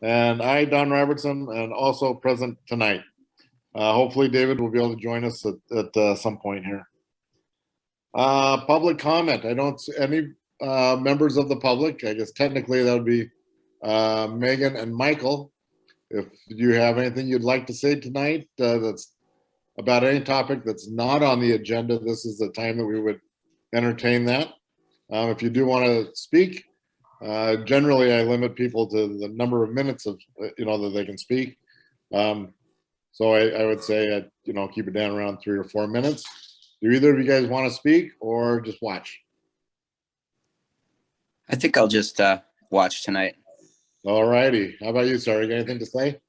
And I, Don Robertson, and also present tonight. Hopefully David will be able to join us at some point here. Public comment. I don't see any members of the public. I guess technically that would be Megan and Michael. If you have anything you'd like to say tonight that's about any topic that's not on the agenda, this is the time that we would entertain that. If you do want to speak, generally I limit people to the number of minutes of that they can speak. So I would say keep it down around 3 or 4 minutes. Do either of you guys want to speak or just watch? I think I'll just watch tonight. All righty. How about you, Sarah? Got anything to say?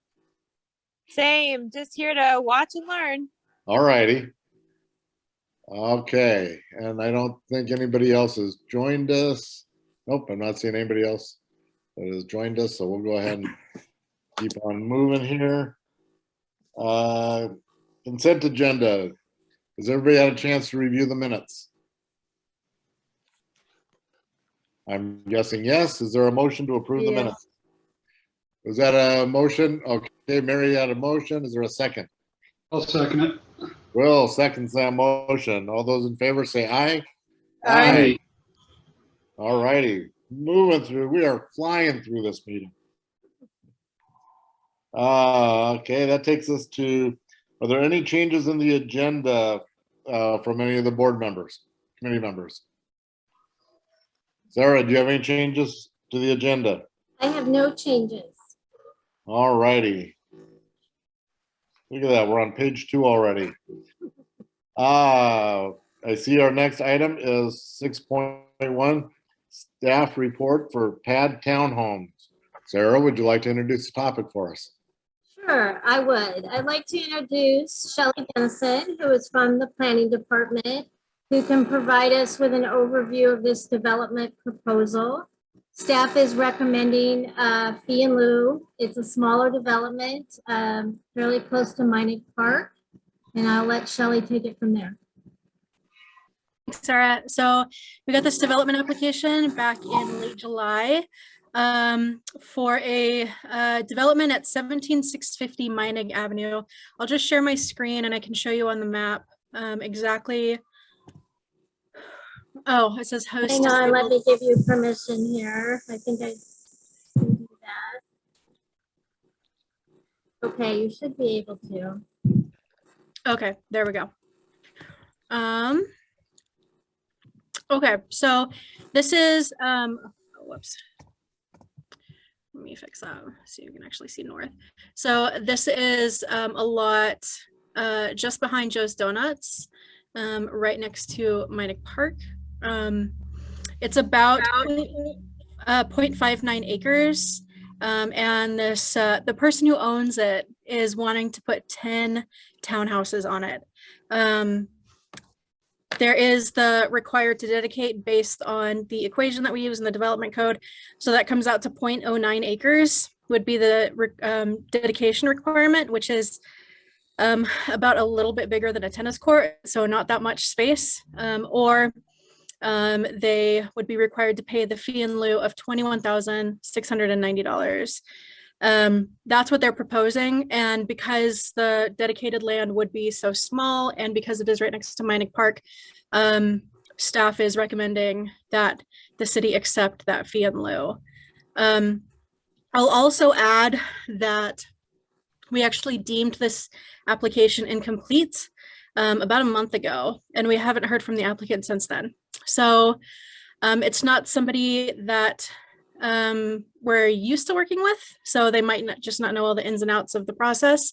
Same. Just here to watch and learn. All righty. Okay. And I don't think anybody else has joined us. Nope, I'm not seeing anybody else that has joined us. So we'll go ahead and keep on moving here. Consent agenda. Has everybody had a chance to review the minutes? I'm guessing yes. Is there a motion to approve the minutes? Was that a motion? Okay, Mary had a motion. Is there a second? I'll second it. Will seconds that motion. All those in favor say aye. Aye. All righty. Moving through. We are flying through this meeting. Okay, that takes us to, are there any changes in the agenda from any of the board members, committee members? Sarah, do you have any changes to the agenda? I have no changes. All righty. Look at that, we're on page 2 already. I see our next item is 6.1, staff report for PAD Townhomes. Sarah, would you like to introduce the topic for us? Sure, I would. I'd like to introduce Shelley Dennison, who is from the planning department, who can provide us with an overview of this development proposal. Staff is recommending fee in lieu. It's a smaller development, fairly close to Minot Park, and I'll let Shelley take it from there. Thanks, Sarah. So we got this development application back in late July for a development at 17650 Meinig Avenue. I'll just share my screen and I can show you on the map exactly. Oh, it says host. Hang on, let me give you permission here. I think I can do that. Okay, you should be able to. Okay, there we go. Okay, so this is whoops. Let me fix that so you can actually see north. So this is a lot just behind Joe's Donuts, right next to Minot Park. It's about 0.59 acres. And this the person who owns it is wanting to put 10 townhouses on it. There is the required to dedicate based on the equation that we use in the development code. So that comes out to 0.09 acres would be the dedication requirement, which is about a little bit bigger than a tennis court. So not that much space, or they would be required to pay the fee in lieu of $21,690. That's what they're proposing. And because the dedicated land would be so small and because it is right next to Minot Park, staff is recommending that the city accept that fee in lieu. I'll also add that we actually deemed this application incomplete about a month ago, and we haven't heard from the applicant since then. So it's not somebody that we're used to working with, so they might just not know all the ins and outs of the process,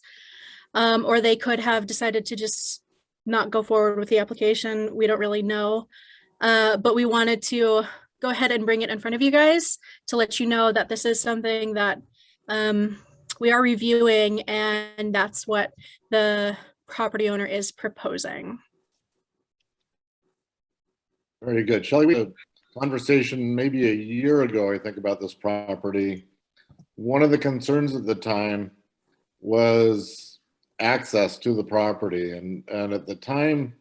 or they could have decided to just not go forward with the application. We don't really know, but we wanted to go ahead and bring it in front of you guys to let you know that this is something that we are reviewing, and that's what the property owner is proposing. Very good. Shelley, we had a conversation maybe a year ago, I think, about this property. One of the concerns at the time was access to the property. And at the time,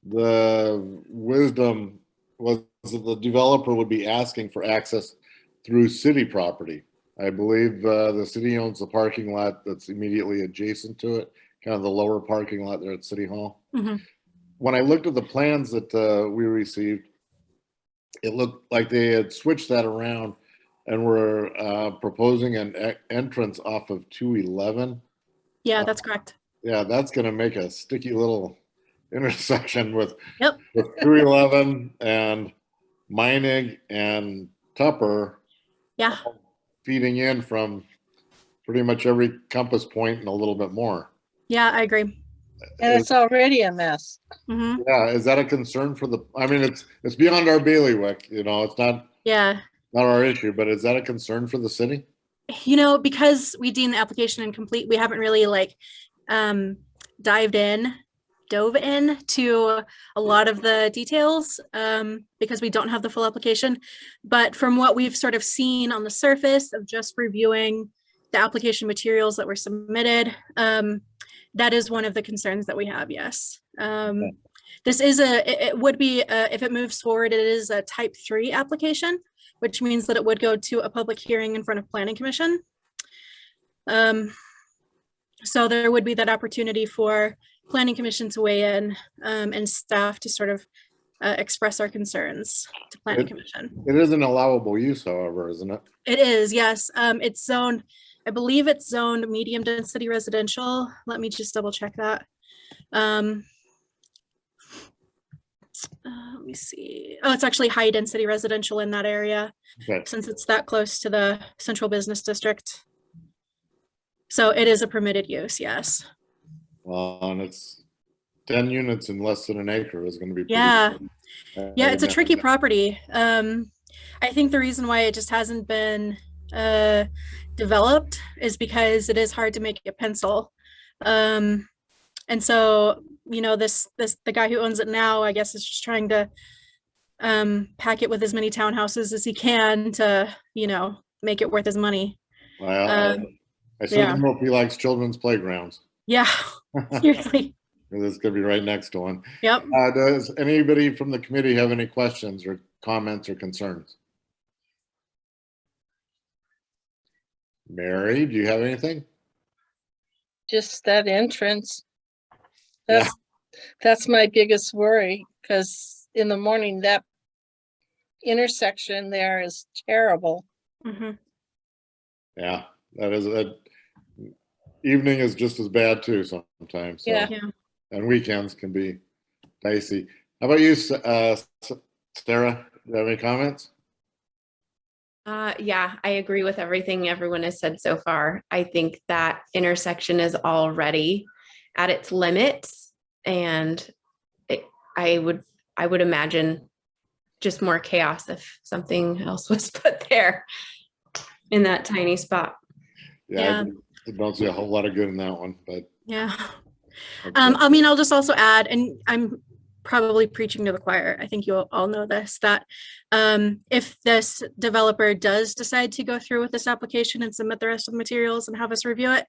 the wisdom was that the developer would be asking for access through city property. I believe the city owns the parking lot that's immediately adjacent to it, kind of the lower parking lot there at City Hall. Mhm. When I looked at the plans that we received, it looked like they had switched that around and were proposing an entrance off of 211. Yeah, that's correct. Yeah, that's going to make a sticky little intersection with Yep. 211 and Meinig and Tupper Yeah. feeding in from pretty much every compass point and a little bit more. Yeah, I agree. And it's already a mess. Hmm. Yeah, is that a concern for the? I mean, it's beyond our bailiwick. You know, it's not Yeah. our issue, but is that a concern for the city? Because we deem the application incomplete, we haven't really dove in to a lot of the details because we don't have the full application. But from what we've sort of seen on the surface of just reviewing the application materials that were submitted, that is one of the concerns that we have, yes. This is it would be, if it moves forward, it is a type 3 application, which means that it would go to a public hearing in front of Planning Commission. So there would be that opportunity for Planning Commission to weigh in and staff to sort of express our concerns to Planning Commission. It is an allowable use, however, isn't it? It is, yes. It's zoned, I believe it's zoned medium density residential. Let me just double check that. Let me see. Oh, it's actually high density residential in that area, Okay. since it's that close to the central business district. So it is a permitted use, yes. Well, and it's 10 units in less than an acre is going to be pretty Yeah. good. Yeah, it's a tricky property. I think the reason why it just hasn't been developed is because it is hard to make a pencil. And so, the guy who owns it now, I guess, is just trying to pack it with as many townhouses as he can to, make it worth his money. Well, I certainly hope he likes children's playgrounds. Yeah, seriously. This could be right next to one. Yep. Does anybody from the committee have any questions or comments or concerns? Mary, do you have anything? Just that entrance. That's my biggest worry, because in the morning, that intersection there is terrible. Mm-hmm. Yeah, that is a evening is just as bad too sometimes. So. Yeah. And weekends can be dicey. How about you, Sarah? Do you have any comments? Yeah, I agree with everything everyone has said so far. I think that intersection is already at its limits, and I would imagine just more chaos if something else was put there in that tiny spot. Yeah. I don't see a whole lot of good in that one, but yeah. I'll just also add, and I'm probably preaching to the choir, I think you all know this, that if this developer does decide to go through with this application and submit the rest of the materials and have us review it,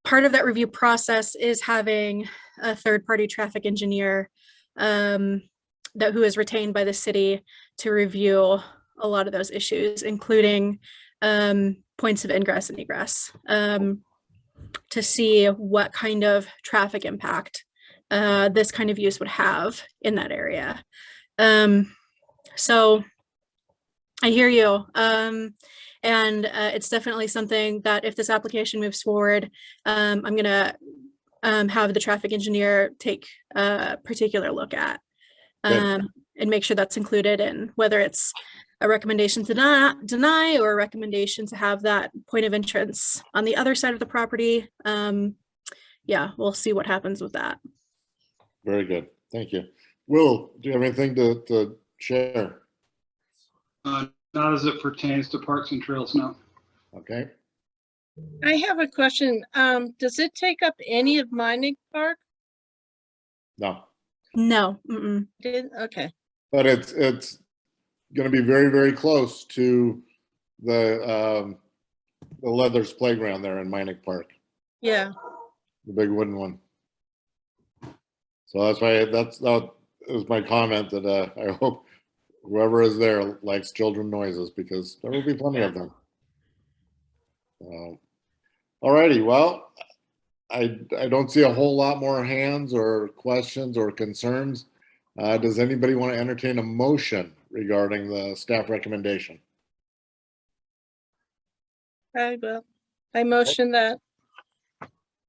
part of that review process is having a third-party traffic engineer who is retained by the city to review a lot of those issues, including points of ingress and egress, to see what kind of traffic impact this kind of use would have in that area. So I hear you. And it's definitely something that if this application moves forward, I'm going to have the traffic engineer take a particular look at and make sure that's included in whether it's a recommendation to deny or a recommendation to have that point of entrance on the other side of the property. Yeah, we'll see what happens with that. very good. Thank you. Will, do you have anything to share? Not as it pertains to parks and trails, no. Okay. I have a question. Does it take up any of Meinig Park? No, No. Mm-mm. Okay. but it's going to be very, very close to the Leathers playground there in Meinig Park, Yeah. the big wooden one. So that's why that was my comment that I hope whoever is there likes children noises, because there will be plenty of them. All righty, well, I don't see a whole lot more hands or questions or concerns. Does anybody want to entertain a motion regarding the staff recommendation? I will. I motion that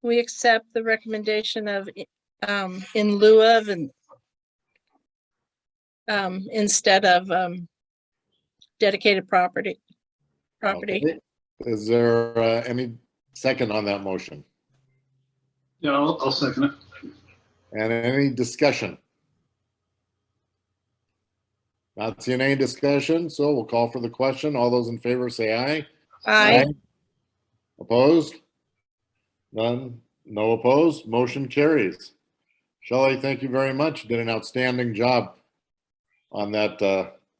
we accept the recommendation of in lieu of and instead of dedicated property. Okay. Is there any second on that motion? Yeah, I'll second it. And any discussion? Not seeing any discussion, so we'll call for the question. All those in favor say aye. Aye. Opposed? None? No opposed? Motion carries. Shelley, thank you very much. You did an outstanding job on that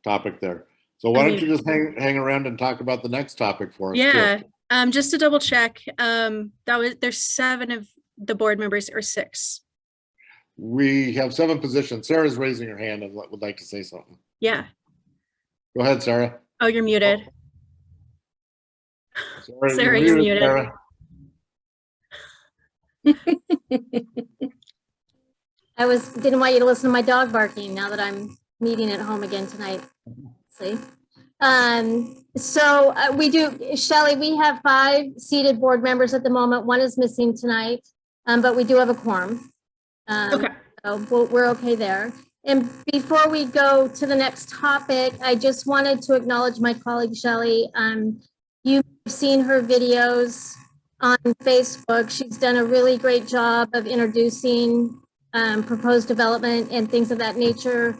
topic there. So why don't you just hang around and talk about the next topic for us? Yeah. Too? Just to double check, there's 7 of the board members or 6. We have 7 positions. Sarah's raising her hand and would like to say something. Yeah. Go ahead, Sarah. Oh, you're muted. Sarah, you're you're muted. Sarah. Didn't want you to listen to my dog barking now that I'm meeting at home again tonight. See? We do, Shelley, we have 5 seated board members at the moment. 1 is missing tonight, but we do have a quorum. Okay. So we're okay there. And before we go to the next topic, I just wanted to acknowledge my colleague, Shelley. You've seen her videos on Facebook. She's done a really great job of introducing proposed development and things of that nature,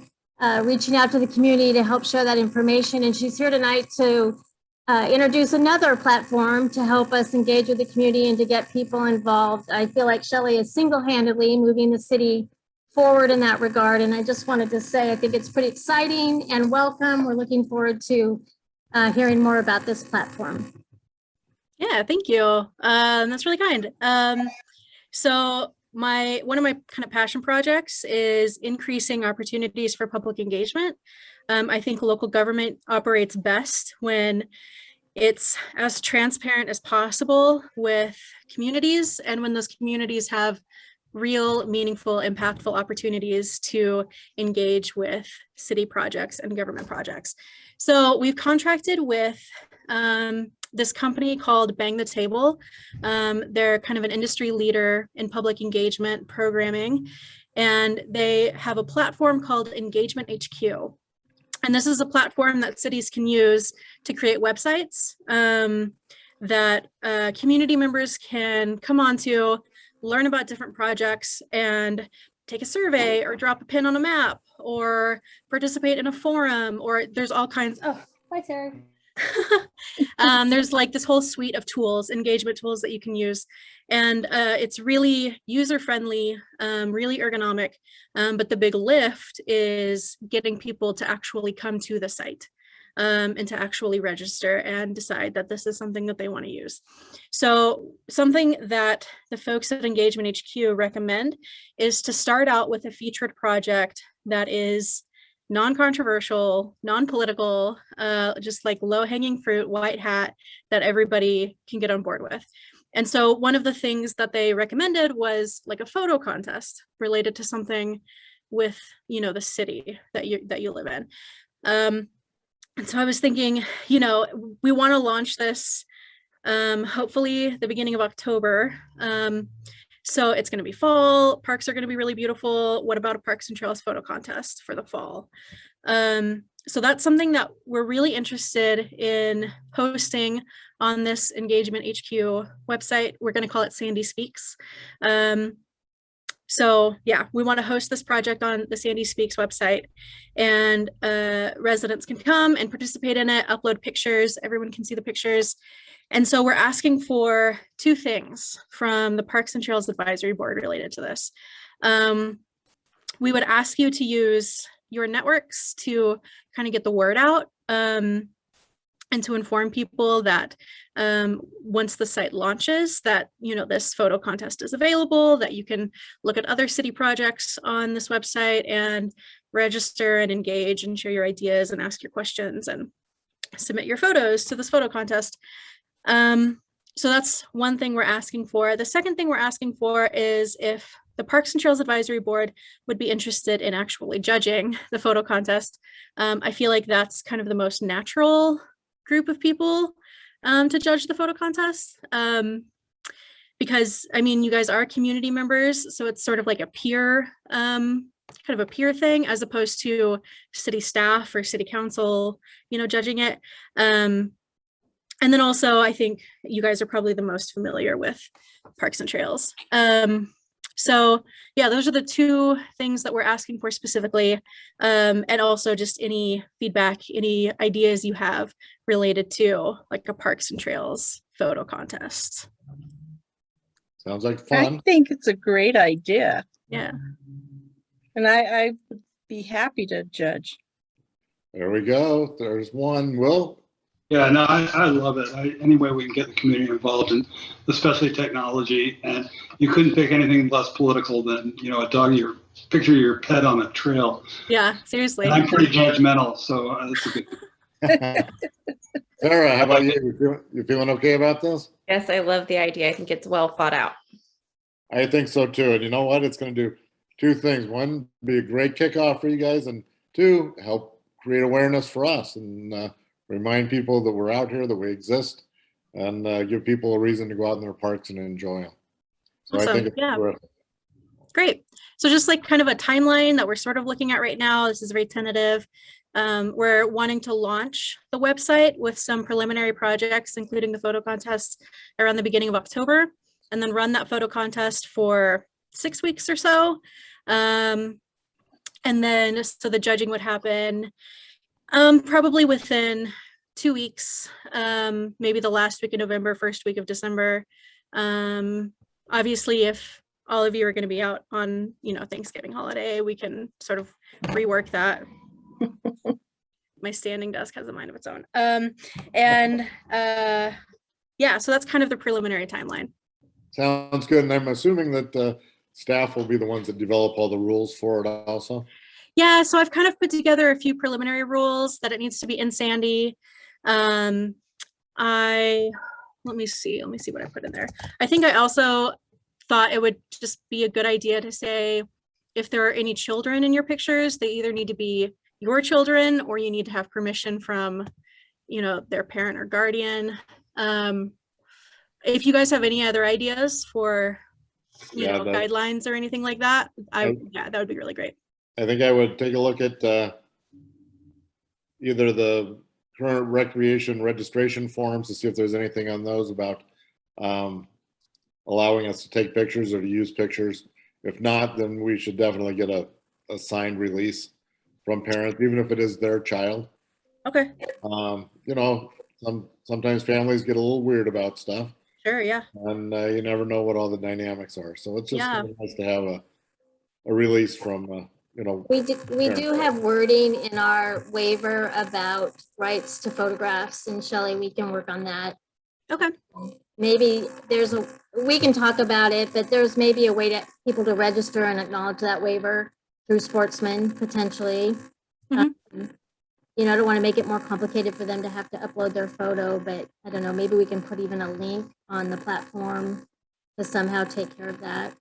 reaching out to the community to help share that information. And she's here tonight to introduce another platform to help us engage with the community and to get people involved. I feel like Shelley is single-handedly moving the city forward in that regard. And I just wanted to say, I think it's pretty exciting and welcome. We're looking forward to hearing more about this platform. Yeah, thank you. That's really kind. So one of my kind of passion projects is increasing opportunities for public engagement. I think local government operates best when it's as transparent as possible with communities, and when those communities have real, meaningful, impactful opportunities to engage with city projects and government projects. So we've contracted with this company called Bang the Table. They're kind of an industry leader in public engagement programming, and they have a platform called Engagement HQ. And this is a platform that cities can use to create websites that community members can come onto, learn about different projects, and take a survey or drop a pin on a map or participate in a forum, or there's all kinds. Oh, bye, Sarah. There's like this whole suite of tools, engagement tools that you can use. And it's really user-friendly, really ergonomic. But the big lift is getting people to actually come to the site and to actually register and decide that this is something that they want to use. So something that the folks at Engagement HQ recommend is to start out with a featured project that is non-controversial, non-political, just like low-hanging fruit, white hat that everybody can get on board with. And so one of the things that they recommended was like a photo contest related to something with, you know, the city that you live in. And so I was thinking, you know, we want to launch this hopefully the beginning of October. So it's going to be fall. Parks are going to be really beautiful. What about a Parks and Trails photo contest for the fall? So that's something that we're really interested in hosting on this Engagement HQ website. We're going to call it Sandy Speaks. So yeah, we want to host this project on the Sandy Speaks website, and residents can come and participate in it, upload pictures, everyone can see the pictures. And so we're asking for 2 things from the Parks and Trails Advisory Board related to this. We would ask you to use your networks to kind of get the word out and to inform people that once the site launches, that, you know, this photo contest is available, that you can look at other city projects on this website and register and engage and share your ideas and ask your questions and submit your photos to this photo contest. So that's one thing we're asking for. The second thing we're asking for is if the Parks and Trails Advisory Board would be interested in actually judging the photo contest. I feel like that's kind of the most natural group of people to judge the photo contest. Because I mean, you guys are community members, so it's sort of like a peer, kind of a peer thing, as opposed to city staff or city council, judging it. And then also, I think you guys are probably the most familiar with Parks and Trails. So yeah, those are the two things that we're asking for specifically. And also just any feedback, any ideas you have related to like a Parks and Trails photo contest. Sounds like I fun. think it's a great idea, Yeah. and I would be happy to judge. There we go. There's one. Will? Yeah, no, I love it. Any way we can get the community involved, and especially technology. And you couldn't pick anything less political than, a dog, picture your pet on a trail. Yeah, seriously. And I'm pretty judgmental, so that's a good thing. Sarah, how about you? You feeling okay about this? Yes, I love the idea. I think it's well thought out. I think so too. And you know what? It's going to do two things. One, be a great kickoff for you guys, and two, help create awareness for us and remind people that we're out here, that we exist, and give people a reason to go out in their parks and enjoy them. So Awesome. I think it's terrific. Great. So just like kind of a timeline that we're sort of looking at right now, this is very tentative. We're wanting to launch the website with some preliminary projects, including the photo contest around the beginning of October, and then run that photo contest for 6 weeks or so. And then, so the judging would happen probably within 2 weeks, maybe the last week of November, first week of December. Obviously, if all of you are going to be out on, Thanksgiving holiday, we can sort of rework that. My standing desk has a mind of its own. Yeah, so that's kind of the preliminary timeline. Sounds good. And I'm assuming that staff will be the ones that develop all the rules for it also. Yeah, so I've kind of put together a few preliminary rules that it needs to be in Sandy. Let me see what I put in there. I think I also thought it would just be a good idea to say, if there are any children in your pictures, they either need to be your children or you need to have permission from, their parent or guardian. If you guys have any other ideas for, guidelines or anything like that, that would be really great. I think I would take a look at either the current recreation registration forms to see if there's anything on those about allowing us to take pictures or to use pictures. If not, then we should definitely get a signed release from parents, even if it is their child. Okay. Sometimes families get a little weird about stuff. Sure, yeah. And you never know what all the dynamics are. So it's just nice to have a release from, We do have wording in our waiver about rights to photographs, and Shelley, we can work on that. Okay. Maybe we can talk about it, but there's maybe a way to people to register and acknowledge that waiver through Sportsman potentially. Mm-hmm. I don't want to make it more complicated for them to have to upload their photo, but I don't know, maybe we can put even a link on the platform to somehow take care of that.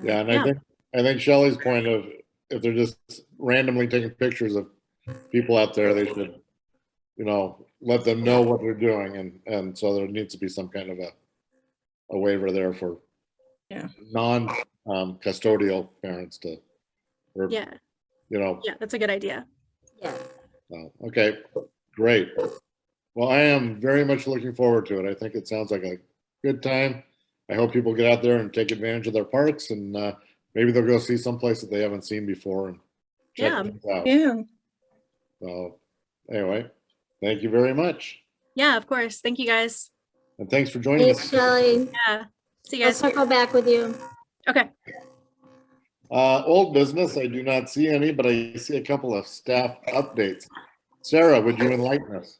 Yeah, and I think Shelley's point of, if they're just randomly taking pictures of people out there, they should, let them know what they're doing. And so there needs to be some kind of a waiver there for non-custodial parents to, Yeah, that's a good idea. Yeah. Okay, great. Well, I am very much looking forward to it. I think it sounds like a good time. I hope people get out there and take advantage of their parks, and maybe they'll go see some place that they haven't seen before and check things out. Yeah. So anyway, thank you very much. Yeah, of course. Thank you guys. And thanks for joining Thanks, us. Shelley. Yeah. See you I'll guys. circle back with you. Okay. Old business, I do not see any, but I see a couple of staff updates. Sarah, would you enlighten us?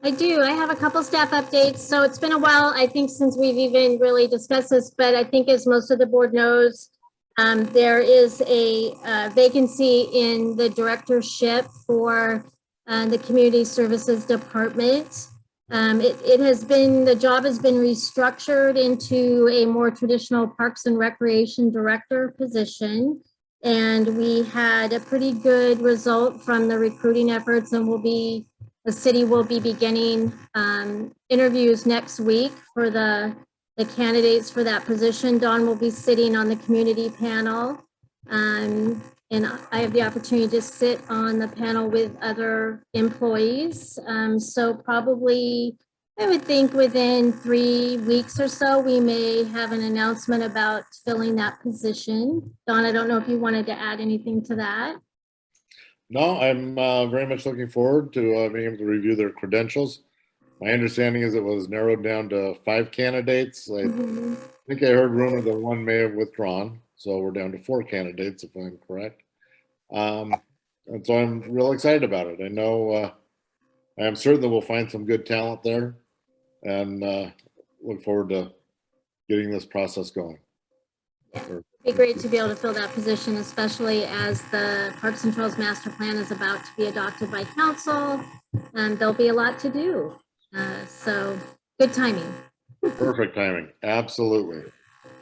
I do. I have a couple staff updates. So it's been a while, I think, since we've even really discussed this, but I think as most of the board knows, there is a vacancy in the directorship for the Community Services Department. It has been, the job has been restructured into a more traditional Parks and Recreation Director position. And we had a pretty good result from the recruiting efforts, and the city will be beginning interviews next week for the candidates for that position. Dawn will be sitting on the community panel. And I have the opportunity to sit on the panel with other employees. So probably, I would think within 3 weeks or so, we may have an announcement about filling that position. Dawn, I don't know if you wanted to add anything to that. No, I'm very much looking forward to being able to review their credentials. My understanding is it was narrowed down to 5 candidates. I think I heard rumor that one may have withdrawn, so we're down to 4 candidates, if I'm correct. And so I'm real excited about it. I know I am certain that we'll find some good talent there, and look forward to getting this process going. It'd be great to be able to fill that position, especially as the Parks and Trails Master Plan is about to be adopted by council. There'll be a lot to do. So good timing. Perfect timing. Absolutely.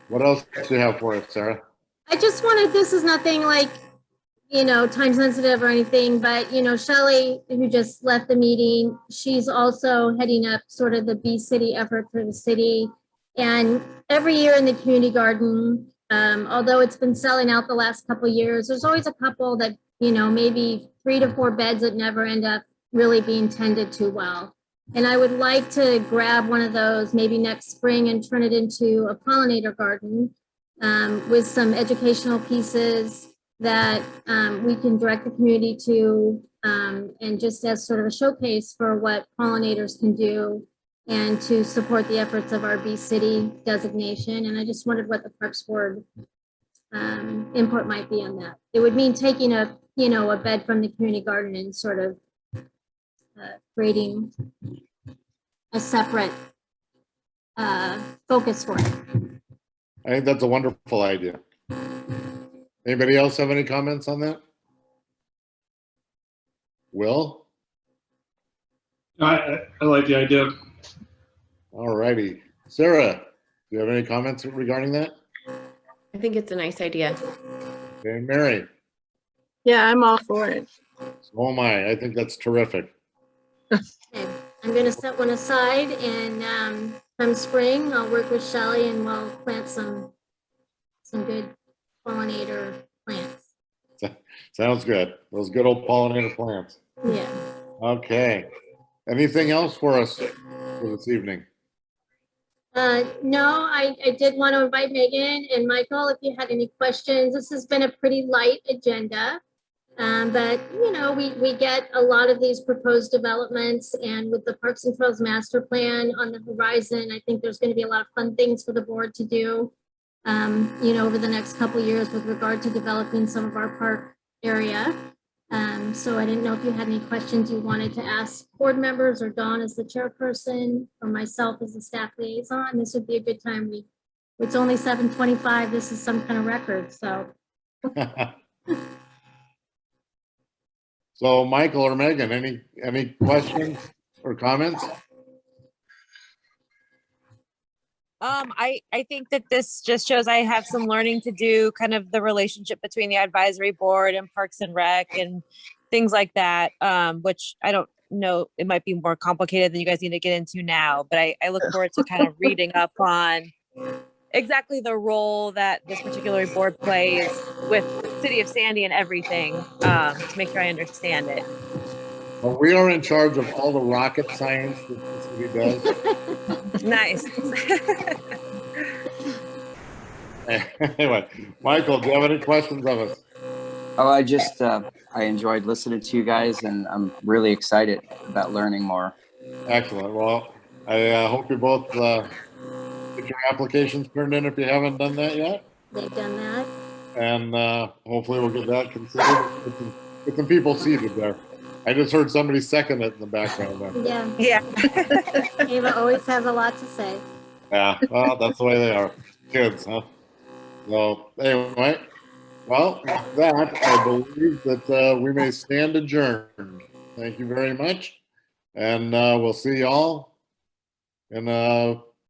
What else do you have for us, Sarah? I just wanted, this is nothing like, time sensitive or anything, but, Shelley, who just left the meeting, she's also heading up sort of the Bee City effort for the city. And every year in the community garden, although it's been selling out the last couple of years, there's always a couple that, maybe 3 to 4 beds that never end up really being tended to well. And I would like to grab one of those maybe next spring and turn it into a pollinator garden with some educational pieces that we can direct the community to, and just as sort of a showcase for what pollinators can do and to support the efforts of our Bee City designation. And I just wondered what the Parks Board input might be on that. It would mean taking a bed from the community garden and sort of creating a separate focus for it. I think that's a wonderful idea. Anybody else have any comments on that? Will? I like the idea. All righty. Sarah, do you have any comments regarding that? I think it's a nice idea. Okay, Mary? Yeah, I'm all for it. So am I. I think that's terrific. Okay. I'm going to set one aside, and come spring, I'll work with Shelley and we'll plant some good pollinator plants. Sounds good. Those good old pollinator plants. Yeah. Okay. Anything else for us for this evening? No, I did want to invite Megan and Michael if you had any questions. This has been a pretty light agenda. But we get a lot of these proposed developments, and with the Parks and Trails Master Plan on the horizon, I think there's going to be a lot of fun things for the board to do, over the next couple of years with regard to developing some of our park area. So I didn't know if you had any questions you wanted to ask board members, or Dawn as the chairperson, or myself as the staff liaison. This would be a good time. It's only 7:25. This is some kind of record, so. So Michael or Megan, any questions or comments? I think that this just shows I have some learning to do, kind of the relationship between the advisory board and Parks and Rec and things like that, which I don't know, it might be more complicated than you guys need to get into now, but I look forward to kind of reading up on exactly the role that this particular board plays with the city of Sandy and everything, to make sure I understand it. Well, we are in charge of all the rocket science that the city does. Nice. Anyway, Michael, do you have any questions of us? Oh, I enjoyed listening to you guys, and I'm really excited about learning more. Excellent. Well, I hope you both get your applications turned in if you haven't done that yet. They've done that. And hopefully we'll get that considered. Get some people seated there. I just heard somebody second it in the background there. Yeah. Yeah. Ava always has a lot to say. Yeah, well, that's the way they are. Kids, huh? So anyway, well, with that, I believe that we may stand adjourned. Thank you very much. And we'll see y'all And